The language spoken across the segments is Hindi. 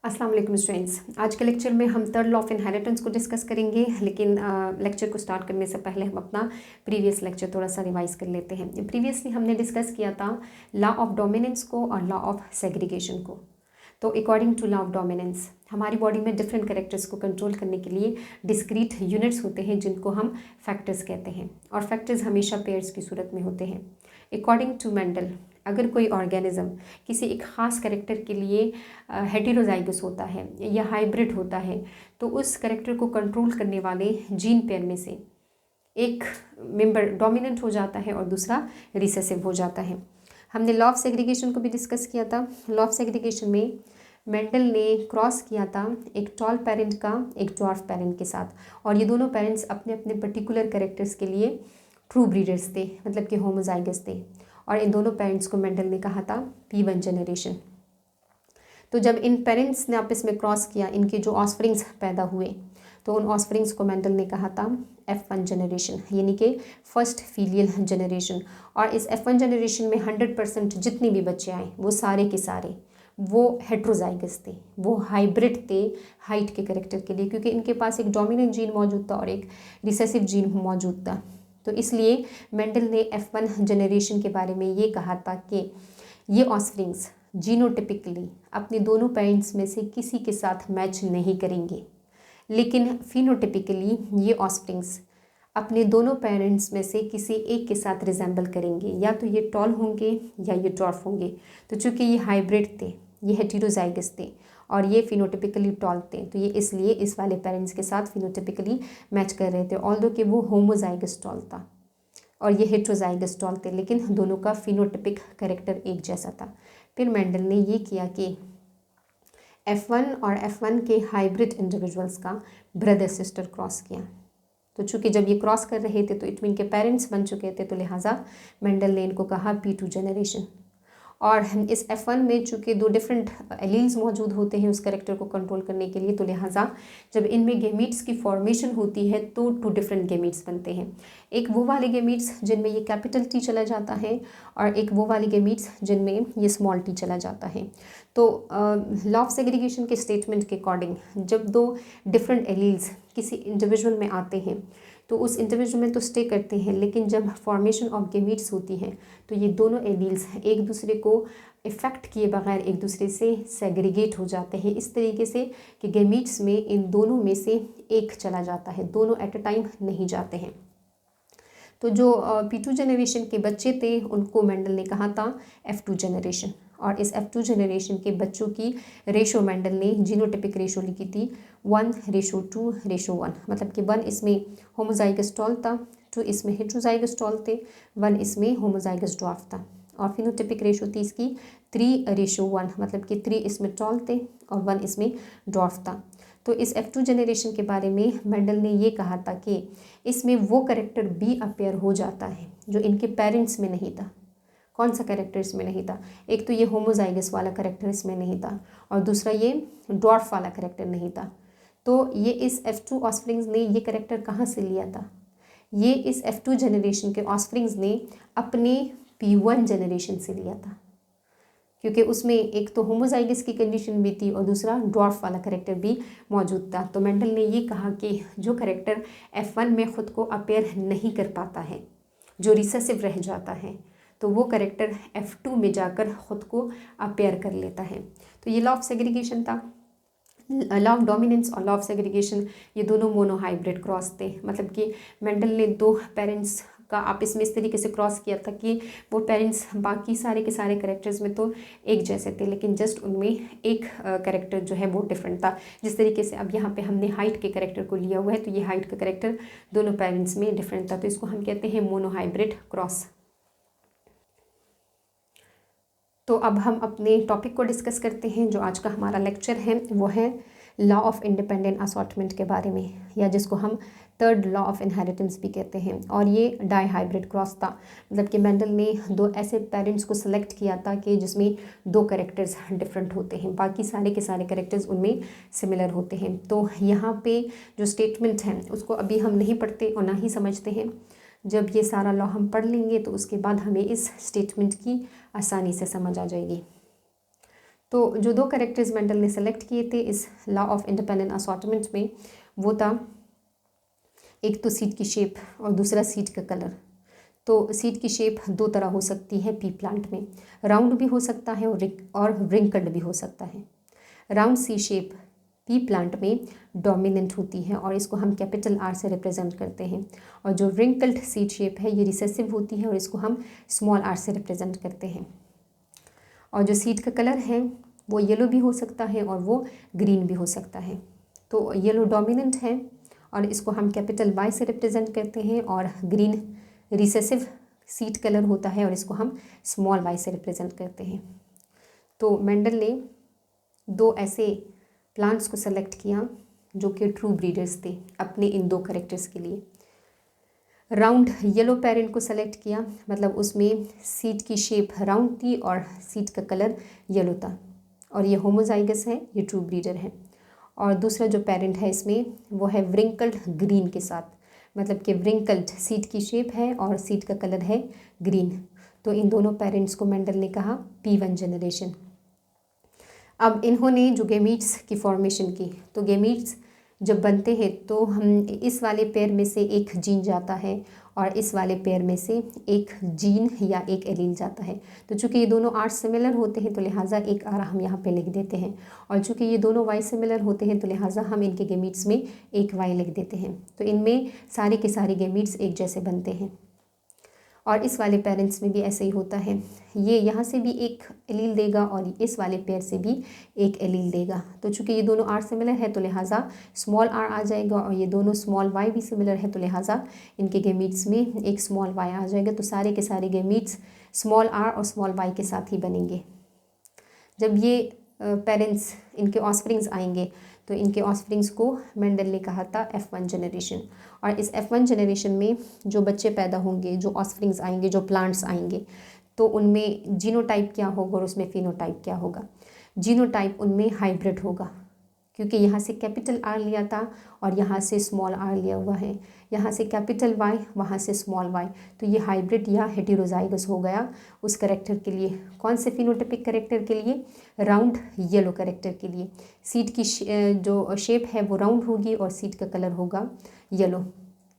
अस्सलाम वालेकुम स्टूडेंट्स। आज के लेक्चर में हम थर्ड लॉ ऑफ इनहेरिटेंस को डिस्कस करेंगे, लेकिन लेक्चर को स्टार्ट करने से पहले हम अपना प्रीवियस लेक्चर थोड़ा सा रिवाइज कर लेते हैं। प्रीवियसली हमने डिस्कस किया था लॉ ऑफ डोमिनेंस को और लॉ ऑफ सेग्रीगेशन को। तो according to law of dominance हमारी बॉडी में डिफरेंट कैरेक्टर्स को कंट्रोल करने के लिए डिस्क्रीट यूनिट्स होते हैं जिनको हम फैक्टर्स कहते हैं, और फैक्टर्स हमेशा पेयर्स की सूरत में होते हैं। अकॉर्डिंग टू मेंडल अगर कोई ऑर्गेनिज्म किसी एक ख़ास कैरेक्टर के लिए हेटेरोजाइगस होता है या हाइब्रिड होता है, तो उस कैरेक्टर को कंट्रोल करने वाले जीन पेयर में से एक मेंबर डोमिनेंट हो जाता है और दूसरा रिसेसिव हो जाता है। हमने लॉ ऑफ सेग्रीगेशन को भी डिस्कस किया था। लॉ ऑफ सेग्रीगेशन में मेंडल ने क्रॉस किया था एक टॉल पेरेंट का एक ड्वार्फ पेरेंट के साथ, और ये दोनों पेरेंट्स अपने अपने पर्टिकुलर कैरेक्टर्स के लिए ट्रू ब्रीडर्स थे, मतलब कि होमोजाइगस थे, और इन दोनों पेरेंट्स को मेंडल ने कहा था P1 जनरेशन। तो जब इन पेरेंट्स ने आपस में क्रॉस किया, इनके जो ऑस्प्रिंग्स पैदा हुए, तो उन ऑस्प्रिंग्स को मेंडल ने कहा था F1 जनरेशन, यानी कि फर्स्ट फीलियल जनरेशन। और इस F1 जनरेशन में 100% जितने भी बच्चे आए वो सारे के सारे वो हेट्रोजाइगस थे, वो हाइब्रिड थे हाइट के कैरेक्टर के लिए, क्योंकि इनके पास एक डोमिनेंट जीन मौजूद था और एक रिसेसिव जीन मौजूद था। तो इसलिए मेंडल ने F1 जनरेशन के बारे में ये कहा था कि ये ऑस्प्रिंग्स जीनोटिपिकली अपने दोनों पेरेंट्स में से किसी के साथ मैच नहीं करेंगे, लेकिन फिनोटिपिकली ये ऑस्प्रिंग्स अपने दोनों पेरेंट्स में से किसी एक के साथ रिजेंबल करेंगे, या तो ये टॉल होंगे या ये ड्वार्फ होंगे। तो चूँकि ये हाइब्रिड थे, ये हेटेरोजाइगस थे और ये फिनोटिपिकली टॉल थे, तो ये इसलिए इस वाले पेरेंट्स के साथ फिनोटिपिकली मैच कर रहे थे, ऑल्दो कि वो होमोजाइगस टॉल था और ये हेट्रोजाइगस टॉल थे, लेकिन दोनों का फिनोटिपिक कैरेक्टर एक जैसा था। फिर मेंडल ने ये किया कि F1 और F1 के हाइब्रिड इंडिविजुअल्स का ब्रदर सिस्टर क्रॉस किया। तो चूँकि जब ये क्रॉस कर रहे थे तो इट मीन के पेरेंट्स बन चुके थे, तो लिहाजा मेंडल ने इनको कहा P2 जनरेशन। और इस F1 में चूँकि दो डिफरेंट एलील्स मौजूद होते हैं उस कैरेक्टर को कंट्रोल करने के लिए, तो लिहाजा जब इनमें गेमीट्स की फॉर्मेशन होती है तो 2 डिफरेंट गेमीट्स बनते हैं। एक वो वाले गेमीट्स जिनमें ये कैपिटल T चला जाता है, और एक वो वाले गेमीट्स जिनमें ये स्मॉल t चला जाता है। तो लॉ ऑफ सेग्रीगेशन के स्टेटमेंट के अकॉर्डिंग जब 2 डिफरेंट एलील्स किसी इंडिविजुअल में आते हैं तो उस इंडिविजुअल में तो स्टे करते हैं, लेकिन जब फॉर्मेशन ऑफ गेमीट्स होती है तो ये दोनों एलील्स एक दूसरे को इफ़ेक्ट किए बगैर एक दूसरे से सेग्रीगेट हो जाते हैं, इस तरीके से कि गेमीट्स में इन दोनों में से एक चला जाता है, दोनों एट अ टाइम नहीं जाते हैं। तो जो P2 जनरेशन के बच्चे थे उनको मेंडल ने कहा था F2 जनरेशन, और इस F2 जनरेशन के बच्चों की रेशो मेंडल ने जीनोटिपिक रेशो लिखी थी 1:2:1, मतलब कि 1 इसमें होमोजाइगस टॉल था, 2 इसमें हेट्रोजाइगस टॉल थे, 1 इसमें होमोजाइगस ड्वार्फ था। और फिनोटिपिक रेशो थी इसकी 3:1, मतलब कि 3 इसमें टॉल थे और 1 इसमें ड्वार्फ था। तो इस F2 जनरेशन के बारे में मेंडल ने ये कहा था कि इसमें वो कैरेक्टर बी अपेयर हो जाता है जो इनके पेरेंट्स में नहीं था। कौन सा कैरेक्टर इसमें नहीं था? एक तो ये होमोजाइगस वाला कैरेक्टर इसमें नहीं था, और दूसरा ये ड्वार्फ वाला कैरेक्टर नहीं था। तो ये इस F2 ऑस्प्रिंग्स ने ये कैरेक्टर कहाँ से लिया था? ये इस F2 जनरेशन के ऑस्प्रिंग्स ने अपने P1 जनरेशन से लिया था, क्योंकि उसमें एक तो होमोजाइगस की कंडीशन भी थी और दूसरा ड्वार्फ वाला कैरेक्टर भी मौजूद था। तो मेंडल ने ये कहा कि जो कैरेक्टर F1 में ख़ुद को अपेयर नहीं कर पाता है, जो रिसेसिव रह जाता है, तो वो कैरेक्टर F2 में जाकर ख़ुद को अपेयर कर लेता है। तो ये लॉ ऑफ सेग्रीगेशन था। लॉ ऑफ डोमिनेंस और लॉ ऑफ सेग्रीगेशन ये दोनों मोनोहाइब्रिड क्रॉस थे, मतलब कि मेंडल ने 2 पेरेंट्स का आपस में इस तरीके से क्रॉस किया था कि वो पेरेंट्स बाकी सारे के सारे कैरेक्टर्स में तो एक जैसे थे, लेकिन जस्ट उनमें एक कैरेक्टर जो है वो डिफरेंट था। जिस तरीके से अब यहाँ पे हमने हाइट के कैरेक्टर को लिया हुआ है, तो ये हाइट का कैरेक्टर दोनों पेरेंट्स में डिफरेंट था, तो इसको हम कहते हैं मोनोहाइब्रिड क्रॉस। तो अब हम अपने टॉपिक को डिस्कस करते हैं। जो आज का हमारा लेक्चर है वो है लॉ ऑफ इंडिपेंडेंट असॉर्टमेंट के बारे में, या जिसको हम थर्ड लॉ ऑफ इनहेरिटेंस भी कहते हैं। और ये डाई हाइब्रिड क्रॉस था, मतलब कि मेंडल ने 2 ऐसे पेरेंट्स को सेलेक्ट किया था कि जिसमें 2 कैरेक्टर्स डिफरेंट होते हैं, बाकी सारे के सारे कैरेक्टर्स उनमें सिमिलर होते हैं। तो यहाँ पे जो स्टेटमेंट है उसको अभी हम नहीं पढ़ते और ना ही समझते हैं। जब ये सारा लॉ हम पढ़ लेंगे तो उसके बाद हमें इस स्टेटमेंट की आसानी से समझ आ जाएगी। तो जो 2 कैरेक्टर्स मेंडल ने सेलेक्ट किए थे इस लॉ ऑफ इंडिपेंडेंट असॉर्टमेंट में, वो था एक तो सीड की शेप और दूसरा सीड का कलर। तो सीड की शेप 2 तरह हो सकती है पी प्लांट में, राउंड भी हो सकता है और रिंकल्ड भी हो सकता है। राउंड सी शेप पी प्लांट में डोमिनेंट होती है और इसको हम कैपिटल आर से रिप्रेजेंट करते हैं, और जो रिंकल्ड सीड शेप है ये रिसेसिव होती है और इसको हम स्मॉल आर से रिप्रेजेंट करते हैं। और जो सीड का कलर है वो येलो भी हो सकता है और वो ग्रीन भी हो सकता है। तो येलो डोमिनेंट है और इसको हम कैपिटल वाई से रिप्रेजेंट करते हैं, और ग्रीन रिसेसिव सीड कलर होता है और इसको हम स्मॉल वाई से रिप्रेजेंट करते हैं। तो मेंडल ने 2 ऐसे प्लांट्स को सेलेक्ट किया जो कि ट्रू ब्रीडर्स थे अपने इन 2 कैरेक्टर्स के लिए। राउंड येलो पेरेंट को सेलेक्ट किया, मतलब उसमें सीड की शेप राउंड थी और सीड का कलर येलो था, और ये होमोजाइगस है, ये ट्रू ब्रीडर है। और दूसरा जो पेरेंट है इसमें वो है व्रिंकल्ड ग्रीन के साथ, मतलब कि व्रिंकल्ड सीड की शेप है और सीड का कलर है ग्रीन। तो इन दोनों पेरेंट्स को मेंडल ने कहा P1 जनरेशन। अब इन्होंने जो गेमीट्स की फॉर्मेशन की, तो गेमीट्स जब बनते हैं तो हम इस वाले पेयर में से एक जीन जाता है और इस वाले पेयर में से एक जीन या एक एलील जाता है। तो चूंकि ये दोनों आर सिमिलर होते हैं तो लिहाजा एक आर हम यहाँ पे लिख देते हैं, और चूंकि ये दोनों वाई सिमिलर होते हैं तो लिहाजा हम इनके गेमीट्स में एक वाई लिख देते हैं। तो इनमें सारे के सारे गेमीट्स एक जैसे बनते हैं, और इस वाले पेरेंट्स में भी ऐसे ही होता है। ये यहाँ से भी एक एलील देगा और इस वाले पेयर से भी एक एलील देगा। तो चूंकि ये दोनों आर सिमिलर है तो लिहाजा स्मॉल आर आ जाएगा, और ये दोनों स्मॉल वाई भी सिमिलर है तो लिहाजा इनके गेमीट्स में एक स्मॉल वाई आ जाएगा। तो सारे के सारे गेमीट्स स्मॉल आर और स्मॉल वाई के साथ ही बनेंगे। जब ये पेरेंट्स इनके ऑस्प्रिंग्स आएंगे तो इनके ऑस्प्रिंग्स को मेंडल ने कहा था F1 जनरेशन। और इस F1 जनरेशन में जो बच्चे पैदा होंगे, जो ऑस्प्रिंग्स आएंगे, जो प्लांट्स आएंगे, तो उनमें जीनोटाइप क्या होगा और उसमें फिनोटाइप क्या होगा। जीनोटाइप उनमें हाइब्रिड होगा, क्योंकि यहाँ से कैपिटल आर लिया था और यहाँ से स्मॉल आर लिया हुआ है, यहाँ से कैपिटल वाई, वहाँ से स्मॉल वाई, तो ये हाइब्रिड या हेटेरोजाइगस हो गया उस करेक्टर के लिए। कौन से फिनोटाइपिक करेक्टर के लिए? राउंड येलो करेक्टर के लिए। सीड की जो शेप है वो राउंड होगी और सीड का कलर होगा येलो।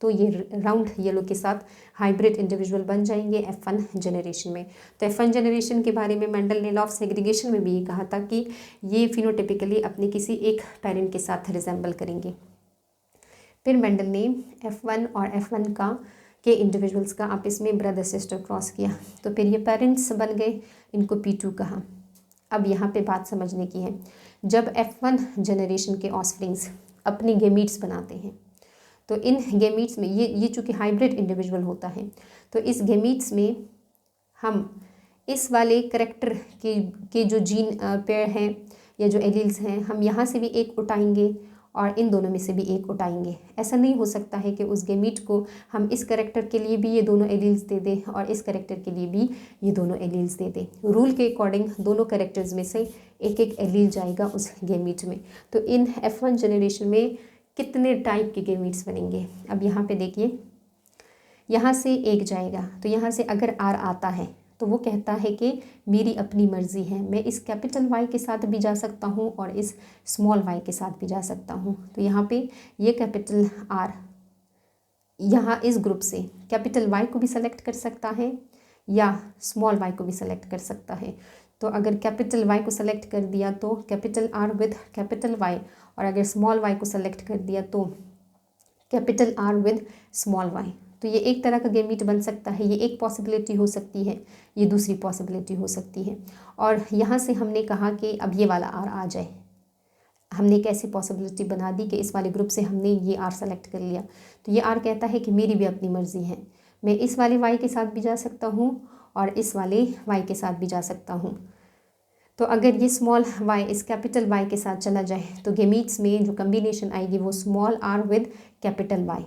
तो ये राउंड येलो के साथ हाइब्रिड इंडिविजुअल बन जाएंगे F1 जनरेशन में। तो F1 जनरेशन के बारे में मेंडल ने लॉ ऑफ सेग्रीगेशन में भी ये कहा था कि ये फिनोटिपिकली अपने किसी एक पेरेंट के साथ रिजेंबल करेंगे। फिर मेंडल ने F1 और F1 के इंडिविजुअल्स का आपस में ब्रदर सिस्टर क्रॉस किया, तो फिर ये पेरेंट्स बन गए, इनको P2 कहा। अब यहाँ पे बात समझने की है, जब F1 जनरेशन के ऑस्प्रिंग्स अपनी गेमीट्स बनाते हैं तो इन गेमीट्स में ये चूँकि हाइब्रिड इंडिविजुअल होता है, तो इस गेमीट्स में हम इस वाले करेक्टर के जो जीन पेयर हैं या जो एलील्स हैं, हम यहाँ से भी एक उठाएंगे और इन दोनों में से भी एक उठाएंगे। ऐसा नहीं हो सकता है कि उस गेमीट को हम इस करेक्टर के लिए भी ये दोनों एलील्स दे दें और इस करेक्टर के लिए भी ये दोनों एलील्स दे दें। रूल के अकॉर्डिंग दोनों करेक्टर्स में से एक एक एलील जाएगा उस गेमीट में। तो इन F1 जनरेशन में कितने टाइप के गेमीट्स बनेंगे? अब यहाँ पे देखिए, यहाँ से एक जाएगा, तो यहाँ से अगर R आता है तो वो कहता है कि मेरी अपनी मर्ज़ी है, मैं इस कैपिटल Y के साथ भी जा सकता हूँ और इस स्मॉल y के साथ भी जा सकता हूँ। तो यहाँ पे ये कैपिटल R यहाँ इस ग्रुप से कैपिटल Y को भी सेलेक्ट कर सकता है या स्मॉल y को भी सेलेक्ट कर सकता है। तो अगर कैपिटल Y को सेलेक्ट कर दिया तो capital R with capital Y, और अगर स्मॉल y को सेलेक्ट कर दिया तो capital R with small y। तो ये एक तरह का गेमीट बन सकता है, ये एक पॉसिबिलिटी हो सकती है, ये दूसरी पॉसिबिलिटी हो सकती है। और यहाँ से हमने कहा कि अब ये वाला R आ जाए, हमने एक ऐसी पॉसिबिलिटी बना दी कि इस वाले ग्रुप से हमने ये R सेलेक्ट कर लिया। तो ये R कहता है कि मेरी भी अपनी मर्ज़ी है, मैं इस वाले y के साथ भी जा सकता हूँ और इस वाले y के साथ भी जा सकता हूँ। तो अगर ये स्मॉल y इस कैपिटल Y के साथ चला जाए तो गेमीट्स में जो कम्बिनेशन आएगी वो small r with capital Y,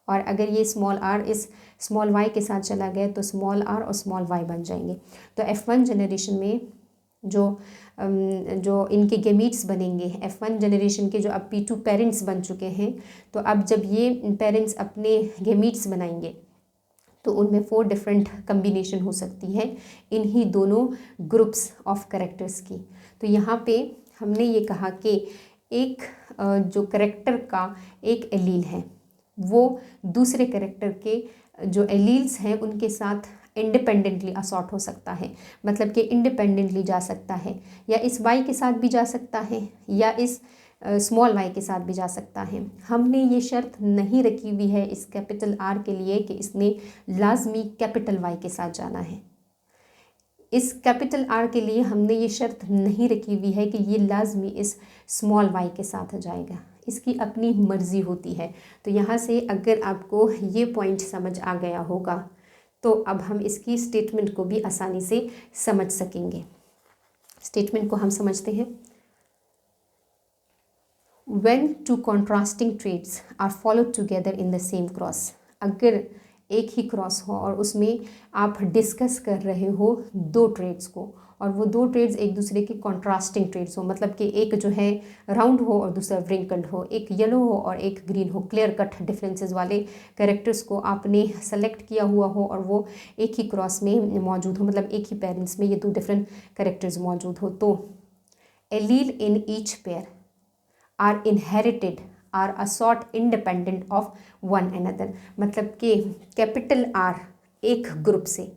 और अगर ये स्मॉल r इस स्मॉल y के साथ चला गया तो स्मॉल r और स्मॉल y बन जाएंगे। तो F1 जनरेशन में जो इनके गेमीट्स बनेंगे, F1 जनरेशन के जो अब P2 पेरेंट्स बन चुके हैं, तो अब जब ये पेरेंट्स अपने गेमीट्स बनाएंगे तो उनमें 4 डिफरेंट कम्बिनेशन हो सकती है इन्हीं दोनों ग्रुप्स ऑफ कैरेक्टर्स की। तो यहाँ पे हमने ये कहा कि एक जो करेक्टर का एक एलील है वो दूसरे करेक्टर के जो एलील्स हैं उनके साथ इंडिपेंडेंटली असॉर्ट हो सकता है, मतलब कि इंडिपेंडेंटली जा सकता है, या इस वाई के साथ भी जा सकता है या इस स्मॉल वाई के साथ भी जा सकता है। हमने ये शर्त नहीं रखी हुई है इस कैपिटल आर के लिए कि इसने लाजमी कैपिटल वाई के साथ जाना है। इस कैपिटल आर के लिए हमने ये शर्त नहीं रखी हुई है कि ये लाजमी इस स्मॉल वाई के साथ जाएगा, इसकी अपनी मर्ज़ी होती है। तो यहाँ से अगर आपको ये पॉइंट समझ आ गया होगा तो अब हम इसकी स्टेटमेंट को भी आसानी से समझ सकेंगे। स्टेटमेंट को हम समझते हैं। When two contrasting traits are followed together in the same cross, अगर एक ही क्रॉस हो और उसमें आप डिस्कस कर रहे हो दो ट्रेड्स को और वो दो ट्रेड्स एक दूसरे के कॉन्ट्रास्टिंग ट्रेड्स हो, मतलब कि एक जो है राउंड हो और दूसरा व्रिंकल्ड हो, एक येलो हो और एक ग्रीन हो, क्लियर कट डिफरेंसेस वाले कैरेक्टर्स को आपने सेलेक्ट किया हुआ हो और वो एक ही क्रॉस में मौजूद हो, मतलब एक ही पेरेंट्स में ये दो डिफरेंट कैरेक्टर्स मौजूद हो, तो allele in each pair are inherited are assort independent of one another, मतलब कि कैपिटल आर एक ग्रुप से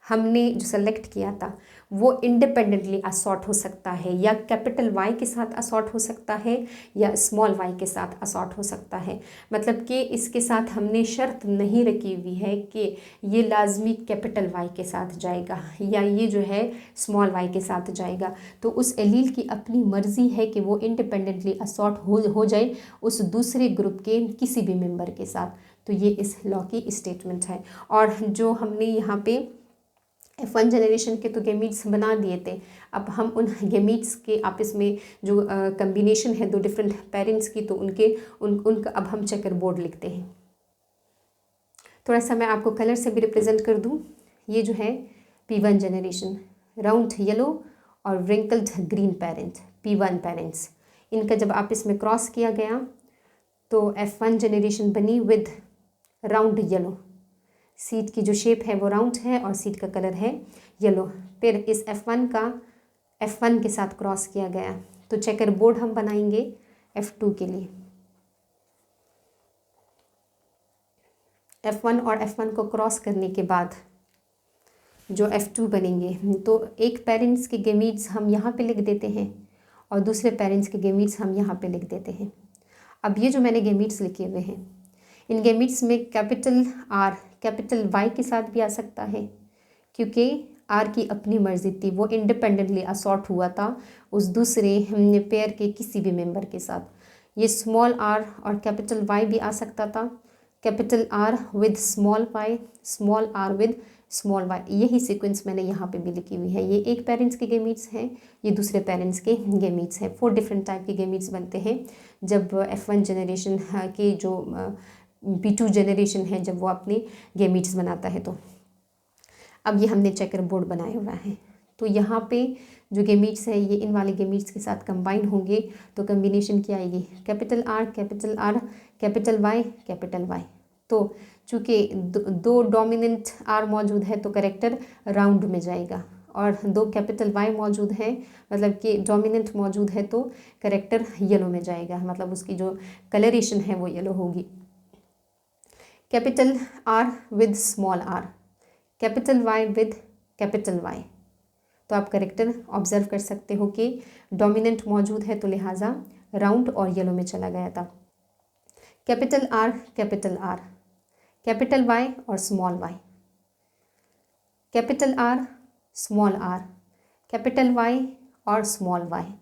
हमने जो सेलेक्ट किया था वो इंडिपेंडेंटली असॉर्ट हो सकता है, या कैपिटल वाई के साथ असॉर्ट हो सकता है या स्मॉल वाई के साथ असॉर्ट हो सकता है। मतलब कि इसके साथ हमने शर्त नहीं रखी हुई है कि ये लाजमी कैपिटल वाई के साथ जाएगा या ये जो है स्मॉल वाई के साथ जाएगा। तो उस एलील की अपनी मर्ज़ी है कि वो इंडिपेंडेंटली असॉर्ट हो जाए उस दूसरे ग्रुप के किसी भी मेंबर के साथ। तो ये इस लॉ की स्टेटमेंट है। और जो हमने यहाँ पे F1 जनरेशन के तो गेमीट्स बना दिए थे, अब हम उन गेमीट्स के आपस में जो कम्बिनेशन है दो डिफरेंट पेरेंट्स की, तो उनका अब हम चेकर बोर्ड लिखते हैं। थोड़ा सा मैं आपको कलर से भी रिप्रेजेंट कर दूँ। ये जो है P1 जनरेशन, राउंड येलो और wrinkled green parent, P1 parents, इनका जब आपस में क्रॉस किया गया तो F1 जनरेशन बनी विद राउंड येलो। सीट की जो शेप है वो राउंड है और सीट का कलर है येलो। फिर इस F1 का F1 के साथ क्रॉस किया गया, तो चेकर बोर्ड हम बनाएंगे F2 के लिए। F1 और F1 को क्रॉस करने के बाद जो F2 बनेंगे, तो एक पेरेंट्स के गेमीट्स हम यहाँ पे लिख देते हैं और दूसरे पेरेंट्स के गेमीट्स हम यहाँ पे लिख देते हैं। अब ये जो मैंने गेमीट्स लिखे हुए हैं, इन गेमीट्स में कैपिटल आर कैपिटल वाई के साथ भी आ सकता है, क्योंकि आर की अपनी मर्जी थी, वो इंडिपेंडेंटली असॉर्ट हुआ था उस दूसरे पेयर के किसी भी मेंबर के साथ। ये स्मॉल आर और कैपिटल वाई भी आ सकता था, capital R with small Y, small R with small Y. यही सीक्वेंस मैंने यहाँ पे भी लिखी हुई है। ये एक पेरेंट्स के गेमीट्स हैं, ये दूसरे पेरेंट्स के गेमीट्स हैं। 4 डिफरेंट टाइप के गेमीट्स बनते हैं जब F1 जनरेशन के जो P2 जनरेशन है जब वो अपने गेमीट्स बनाता है। तो अब ये हमने चेकर बोर्ड बनाया हुआ है, तो यहाँ पे जो गेमीट्स है ये इन वाले गेमीट्स के साथ कंबाइन होंगे, तो कम्बिनेशन क्या आएगी, कैपिटल आर कैपिटल वाई। तो चूँकि दो डोमिनेंट आर मौजूद है तो करेक्टर राउंड में जाएगा, और दो कैपिटल वाई मौजूद है मतलब कि डोमिनेंट मौजूद है तो करेक्टर येलो में जाएगा, मतलब उसकी जो कलरेशन है वो येलो होगी। Capital R with small R, capital Y with capital Y. तो आप करेक्टर ऑब्जर्व कर सकते हो कि डोमिनेंट मौजूद है तो लिहाजा राउंड और येलो में चला गया था। कैपिटल आर कैपिटल वाई और small Y, capital R small R capital Y और स्मॉल वाई।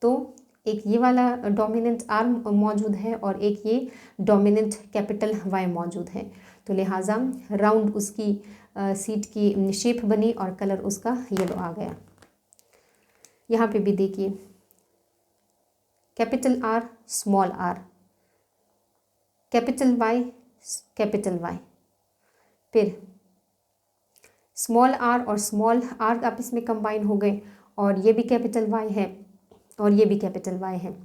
तो एक ये वाला डोमिनेंट आर मौजूद है और एक ये डोमिनेंट कैपिटल वाई मौजूद है, तो लिहाजा राउंड उसकी सीट की शेप बनी और कलर उसका येलो आ गया। यहाँ पे भी देखिए capital R small R capital Y, फिर स्मॉल आर और स्मॉल आर आपस में कंबाइन हो गए और ये भी कैपिटल वाई है और ये भी कैपिटल वाई है।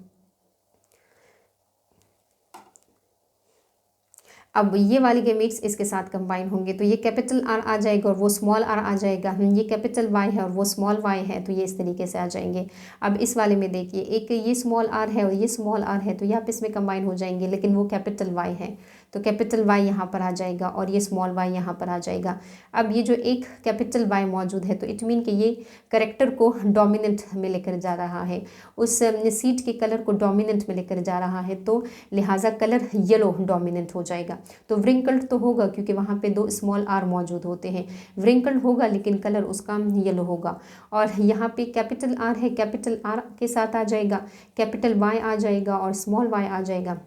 अब ये वाले गैमेट्स इसके साथ कंबाइन होंगे तो ये कैपिटल आर आ जाएगा और वो स्मॉल आर आ जाएगा। ये कैपिटल वाई है और वो स्मॉल वाई है, तो ये इस तरीके से आ जाएंगे। अब इस वाले में देखिए, एक ये स्मॉल आर है और ये स्मॉल आर है, तो ये आपस में कंबाइन हो जाएंगे, लेकिन वो कैपिटल वाई है, तो कैपिटल वाई यहाँ पर आ जाएगा और ये स्मॉल वाई यहाँ पर आ जाएगा। अब ये जो एक कैपिटल वाई मौजूद है, तो इट मीन कि ये करेक्टर को डोमिनेंट में लेकर जा रहा है, उस सीट के कलर को डोमिनेंट में लेकर जा रहा है, तो लिहाजा कलर येलो डोमिनेंट हो जाएगा। तो व्रिंकल्ड तो होगा क्योंकि वहाँ पे 2 स्मॉल आर मौजूद होते हैं, व्रिंकल्ड होगा लेकिन कलर उसका येलो होगा। और यहाँ पे कैपिटल आर है, कैपिटल आर के साथ आ जाएगा, कैपिटल वाई आ जाएगा और स्मॉल वाई आ जाएगा।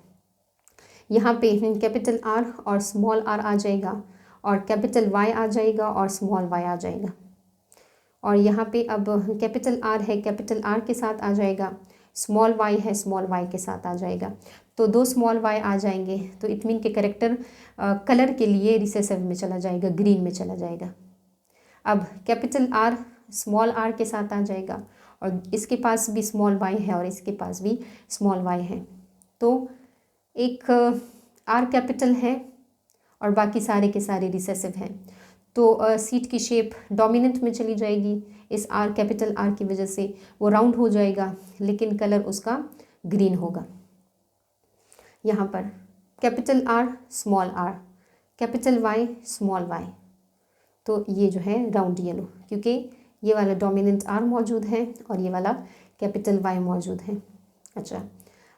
यहाँ पे कैपिटल आर और स्मॉल आर आ जाएगा और कैपिटल वाई आ जाएगा और स्मॉल वाई आ जाएगा। और यहाँ पे अब कैपिटल आर है, कैपिटल आर के साथ आ जाएगा, स्मॉल वाई है, स्मॉल वाई के साथ आ जाएगा, तो 2 स्मॉल वाई आ जाएंगे। तो इट मीन के करेक्टर कलर के लिए रिसेसिव में चला जाएगा, ग्रीन में चला जाएगा। अब कैपिटल आर स्मॉल आर के साथ आ जाएगा और इसके पास भी स्मॉल वाई है और इसके पास भी स्मॉल वाई है, तो एक आर कैपिटल है और बाकी सारे के सारे रिसेसिव हैं, तो सीट की शेप डोमिनेंट में चली जाएगी। इस आर कैपिटल आर की वजह से वो राउंड हो जाएगा लेकिन कलर उसका ग्रीन होगा। यहाँ पर capital R small R, capital Y small Y, तो ये जो है राउंड येलो, क्योंकि ये वाला डोमिनेंट आर मौजूद है और ये वाला कैपिटल वाई मौजूद है। अच्छा,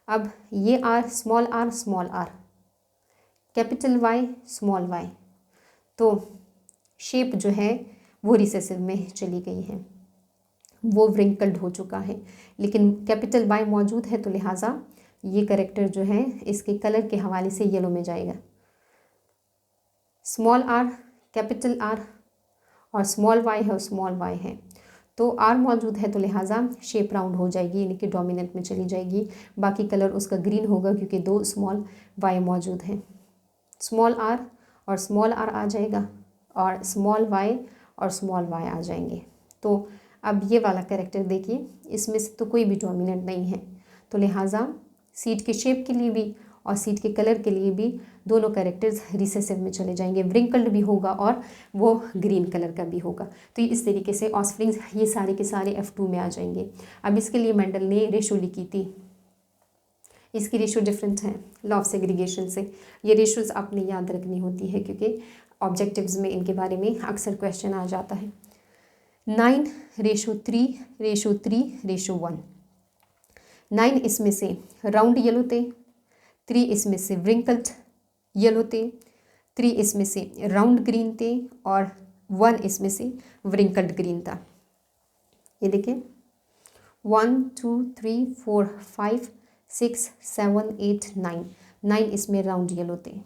अब ये R small R, capital Y small Y, तो शेप जो है वो रिसेसिव में चली गई है, वो व्रिंकल्ड हो चुका है, लेकिन कैपिटल वाई मौजूद है, तो लिहाजा ये करेक्टर जो है इसके कलर के हवाले से येलो में जाएगा। स्मॉल आर, कैपिटल आर और स्मॉल वाई है और स्मॉल वाई है, तो आर मौजूद है, तो लिहाजा शेप राउंड हो जाएगी, यानी कि डोमिनेंट में चली जाएगी। बाकी कलर उसका ग्रीन होगा क्योंकि 2 स्मॉल वाई मौजूद हैं। स्मॉल आर और स्मॉल आर आ जाएगा और स्मॉल वाई और स्मॉल वाई आ जाएंगे। तो अब ये वाला कैरेक्टर देखिए, इसमें से तो कोई भी डोमिनेंट नहीं है, तो लिहाजा सीट के शेप के लिए भी और सीट के कलर के लिए भी दोनों कैरेक्टर्स रिसेसिव में चले जाएंगे, व्रिंकल्ड भी होगा और वो ग्रीन कलर का भी होगा। तो इस तरीके से ऑस्प्रिंग्स ये सारे के सारे F2 में आ जाएंगे। अब इसके लिए मेंडल ने रेशो लिखी थी, इसकी रेशो डिफरेंट है लॉ ऑफ सेग्रीगेशन से। ये रेशोज़ आपने याद रखनी होती है क्योंकि ऑब्जेक्टिव्स में इनके बारे में अक्सर क्वेश्चन आ जाता है। 9:3:3:1। 9 इसमें से राउंड येलो थे, 3 इसमें से व्रिंकल्ड येलो थे, 3 इसमें से राउंड ग्रीन थे और 1 इसमें से व्रिंकल्ड ग्रीन था। ये देखिए 1 2 3 4 5 6 7 8 9, 9 इसमें राउंड येलो थे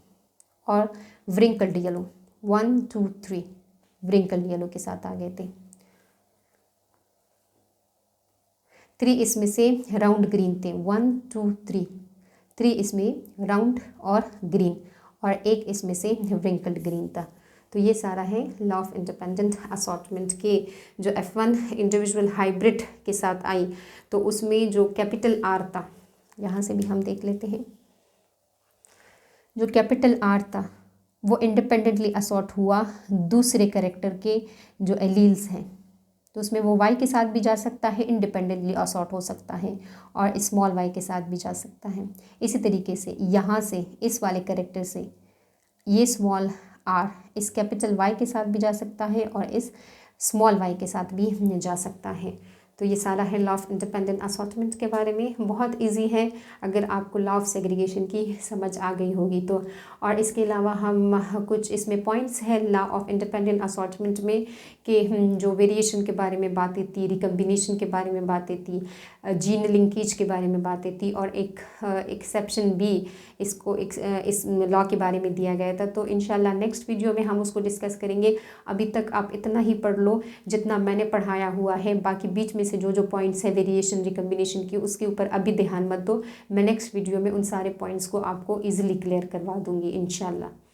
और व्रिंकल्ड येलो 1 2 3 व्रिंकल्ड येलो के साथ आ गए थे। 3 इसमें से राउंड ग्रीन थे 1 2 3, 3 इसमें राउंड और ग्रीन और 1 इसमें से व्रिंकल्ड ग्रीन था। तो ये सारा है लॉ ऑफ इंडिपेंडेंट असॉर्टमेंट के जो F1 इंडिविजुअल हाइब्रिड के साथ आई, तो उसमें जो कैपिटल आर था, यहाँ से भी हम देख लेते हैं, जो कैपिटल आर था वो इंडिपेंडेंटली असॉर्ट हुआ दूसरे कैरेक्टर के जो एलील्स हैं, तो उसमें वो वाई के साथ भी जा सकता है, इंडिपेंडेंटली असॉर्ट हो सकता है और स्मॉल वाई के साथ भी जा सकता है। इसी तरीके से यहाँ से इस वाले कैरेक्टर से ये स्मॉल आर इस कैपिटल वाई के साथ भी जा सकता है और इस स्मॉल वाई के साथ भी जा सकता है। तो ये सारा है लॉ ऑफ इंडिपेंडेंट असॉर्टमेंट के बारे में, बहुत इजी है अगर आपको लॉ ऑफ सेग्रीगेशन की समझ आ गई होगी तो। और इसके अलावा हम कुछ इसमें पॉइंट्स हैं लॉ ऑफ इंडिपेंडेंट असॉर्टमेंट में कि जो वेरिएशन के बारे में बातें थी, रिकम्बिनेशन के बारे में बातें थी, जीन लिंकेज के बारे में बातें थी और एक एक्सेप्शन भी इसको इस लॉ के बारे में दिया गया था। तो इंशाल्लाह नेक्स्ट वीडियो में हम उसको डिस्कस करेंगे। अभी तक आप इतना ही पढ़ लो जितना मैंने पढ़ाया हुआ है, बाकी बीच में से जो पॉइंट्स है वेरिएशन रिकम्बिनेशन की उसके ऊपर अभी ध्यान मत दो। मैं नेक्स्ट वीडियो में उन सारे पॉइंट्स को आपको ईजिली क्लियर करवा दूँगी इंशाल्लाह।